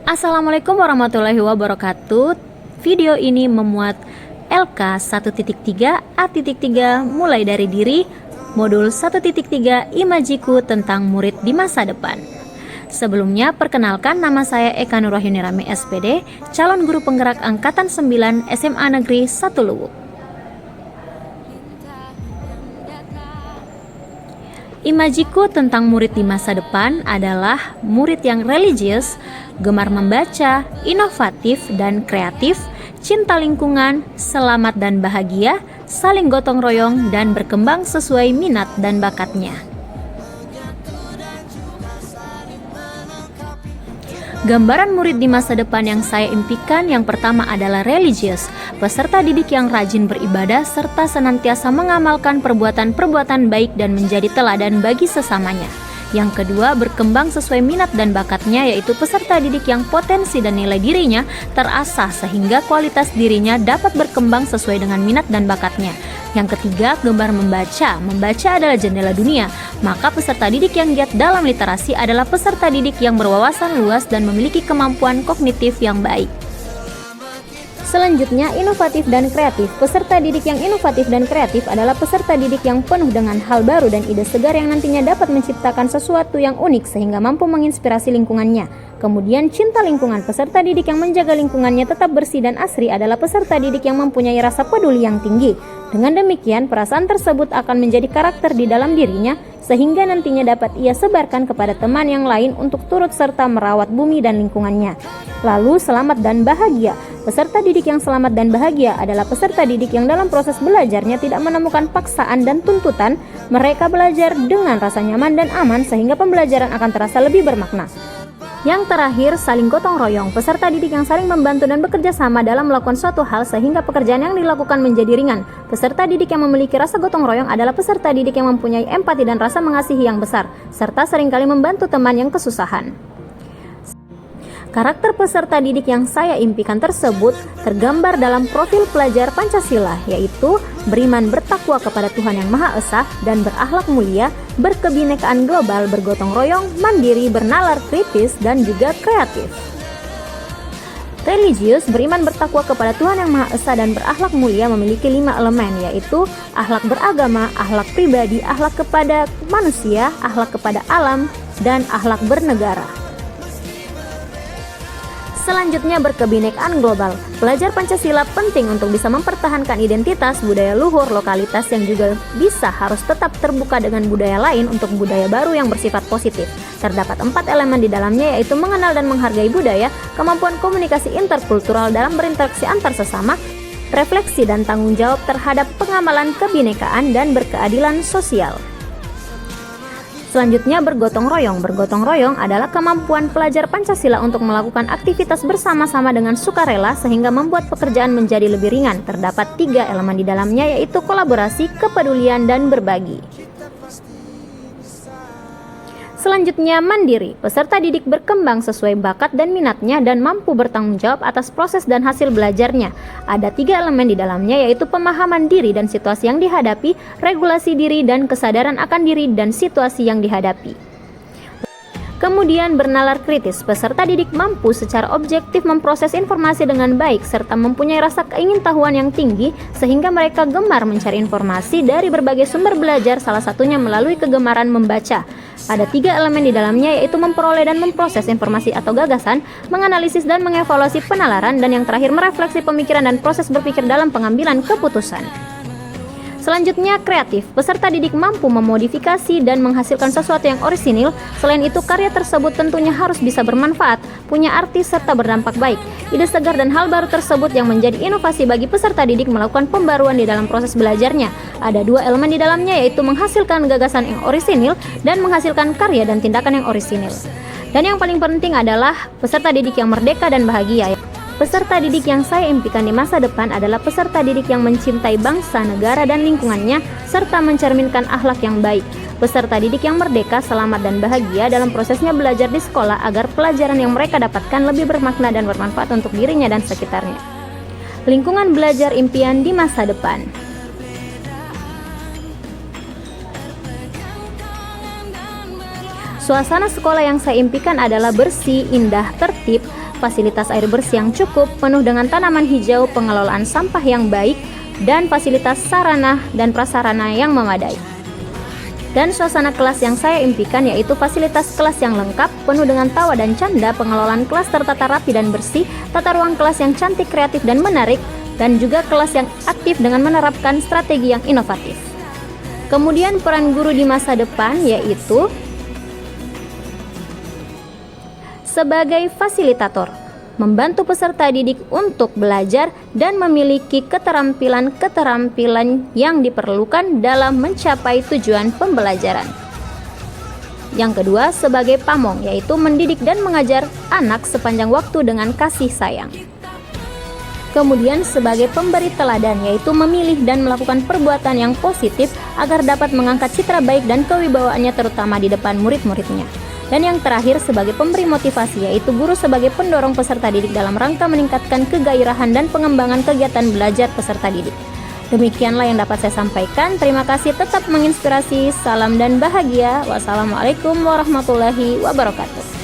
Assalamualaikum warahmatullahi wabarakatuh. Video ini memuat LK 1.3 A.3 mulai dari diri, modul 1.3 Imajiku tentang murid di masa depan. Sebelumnya, perkenalkan, nama saya Eka Nurwahyuni Rami SPD, calon guru penggerak Angkatan 9 SMA Negeri 1 Luwuk. Imajiku tentang murid di masa depan adalah murid yang religius, gemar membaca, inovatif dan kreatif, cinta lingkungan, selamat dan bahagia, saling gotong royong, dan berkembang sesuai minat dan bakatnya. Gambaran murid di masa depan yang saya impikan yang pertama adalah religius, peserta didik yang rajin beribadah serta senantiasa mengamalkan perbuatan-perbuatan baik dan menjadi teladan bagi sesamanya. Yang kedua, berkembang sesuai minat dan bakatnya, yaitu peserta didik yang potensi dan nilai dirinya terasah sehingga kualitas dirinya dapat berkembang sesuai dengan minat dan bakatnya. Yang ketiga, gemar membaca. Membaca adalah jendela dunia, maka peserta didik yang giat dalam literasi adalah peserta didik yang berwawasan luas dan memiliki kemampuan kognitif yang baik. Selanjutnya, inovatif dan kreatif. Peserta didik yang inovatif dan kreatif adalah peserta didik yang penuh dengan hal baru dan ide segar yang nantinya dapat menciptakan sesuatu yang unik sehingga mampu menginspirasi lingkungannya. Kemudian, cinta lingkungan. Peserta didik yang menjaga lingkungannya tetap bersih dan asri adalah peserta didik yang mempunyai rasa peduli yang tinggi. Dengan demikian, perasaan tersebut akan menjadi karakter di dalam dirinya sehingga nantinya dapat ia sebarkan kepada teman yang lain untuk turut serta merawat bumi dan lingkungannya. Lalu, selamat dan bahagia. Peserta didik yang selamat dan bahagia adalah peserta didik yang dalam proses belajarnya tidak menemukan paksaan dan tuntutan. Mereka belajar dengan rasa nyaman dan aman sehingga pembelajaran akan terasa lebih bermakna. Yang terakhir, saling gotong royong. Peserta didik yang saling membantu dan bekerja sama dalam melakukan suatu hal sehingga pekerjaan yang dilakukan menjadi ringan. Peserta didik yang memiliki rasa gotong royong adalah peserta didik yang mempunyai empati dan rasa mengasihi yang besar, serta seringkali membantu teman yang kesusahan. Karakter peserta didik yang saya impikan tersebut tergambar dalam profil pelajar Pancasila, yaitu beriman bertakwa kepada Tuhan Yang Maha Esa dan berakhlak mulia, berkebinekaan global, bergotong royong, mandiri, bernalar kritis, dan juga kreatif. Religius, beriman bertakwa kepada Tuhan Yang Maha Esa dan berakhlak mulia memiliki 5 elemen, yaitu akhlak beragama, akhlak pribadi, akhlak kepada manusia, akhlak kepada alam, dan akhlak bernegara. Selanjutnya, berkebinekaan global. Pelajar Pancasila penting untuk bisa mempertahankan identitas budaya luhur lokalitas yang juga bisa harus tetap terbuka dengan budaya lain untuk budaya baru yang bersifat positif. Terdapat 4 elemen di dalamnya, yaitu mengenal dan menghargai budaya, kemampuan komunikasi interkultural dalam berinteraksi antar sesama, refleksi dan tanggung jawab terhadap pengamalan kebinekaan, dan berkeadilan sosial. Selanjutnya, bergotong royong. Bergotong royong adalah kemampuan pelajar Pancasila untuk melakukan aktivitas bersama-sama dengan sukarela sehingga membuat pekerjaan menjadi lebih ringan. Terdapat 3 elemen di dalamnya, yaitu kolaborasi, kepedulian, dan berbagi. Selanjutnya, mandiri. Peserta didik berkembang sesuai bakat dan minatnya dan mampu bertanggung jawab atas proses dan hasil belajarnya. Ada 3 elemen di dalamnya, yaitu pemahaman diri dan situasi yang dihadapi, regulasi diri dan kesadaran akan diri dan situasi yang dihadapi. Kemudian, bernalar kritis. Peserta didik mampu secara objektif memproses informasi dengan baik serta mempunyai rasa keingintahuan yang tinggi sehingga mereka gemar mencari informasi dari berbagai sumber belajar, salah satunya melalui kegemaran membaca. Ada 3 elemen di dalamnya, yaitu memperoleh dan memproses informasi atau gagasan, menganalisis dan mengevaluasi penalaran, dan yang terakhir merefleksi pemikiran dan proses berpikir dalam pengambilan keputusan. Selanjutnya, kreatif. Peserta didik mampu memodifikasi dan menghasilkan sesuatu yang orisinil. Selain itu, karya tersebut tentunya harus bisa bermanfaat, punya arti, serta berdampak baik. Ide segar dan hal baru tersebut yang menjadi inovasi bagi peserta didik melakukan pembaruan di dalam proses belajarnya. Ada 2 elemen di dalamnya, yaitu menghasilkan gagasan yang orisinil dan menghasilkan karya dan tindakan yang orisinil. Dan yang paling penting adalah peserta didik yang merdeka dan bahagia. Peserta didik yang saya impikan di masa depan adalah peserta didik yang mencintai bangsa, negara, dan lingkungannya, serta mencerminkan akhlak yang baik. Peserta didik yang merdeka, selamat, dan bahagia dalam prosesnya belajar di sekolah agar pelajaran yang mereka dapatkan lebih bermakna dan bermanfaat untuk dirinya dan sekitarnya. Lingkungan belajar impian di masa depan. Suasana sekolah yang saya impikan adalah bersih, indah, tertib, fasilitas air bersih yang cukup, penuh dengan tanaman hijau, pengelolaan sampah yang baik, dan fasilitas sarana dan prasarana yang memadai. Dan suasana kelas yang saya impikan yaitu fasilitas kelas yang lengkap, penuh dengan tawa dan canda, pengelolaan kelas tertata rapi dan bersih, tata ruang kelas yang cantik, kreatif, dan menarik, dan juga kelas yang aktif dengan menerapkan strategi yang inovatif. Kemudian peran guru di masa depan yaitu sebagai fasilitator, membantu peserta didik untuk belajar dan memiliki keterampilan-keterampilan yang diperlukan dalam mencapai tujuan pembelajaran. Yang kedua, sebagai pamong, yaitu mendidik dan mengajar anak sepanjang waktu dengan kasih sayang. Kemudian sebagai pemberi teladan, yaitu memilih dan melakukan perbuatan yang positif agar dapat mengangkat citra baik dan kewibawaannya terutama di depan murid-muridnya. Dan yang terakhir sebagai pemberi motivasi, yaitu guru sebagai pendorong peserta didik dalam rangka meningkatkan kegairahan dan pengembangan kegiatan belajar peserta didik. Demikianlah yang dapat saya sampaikan. Terima kasih, tetap menginspirasi. Salam dan bahagia. Wassalamualaikum warahmatullahi wabarakatuh.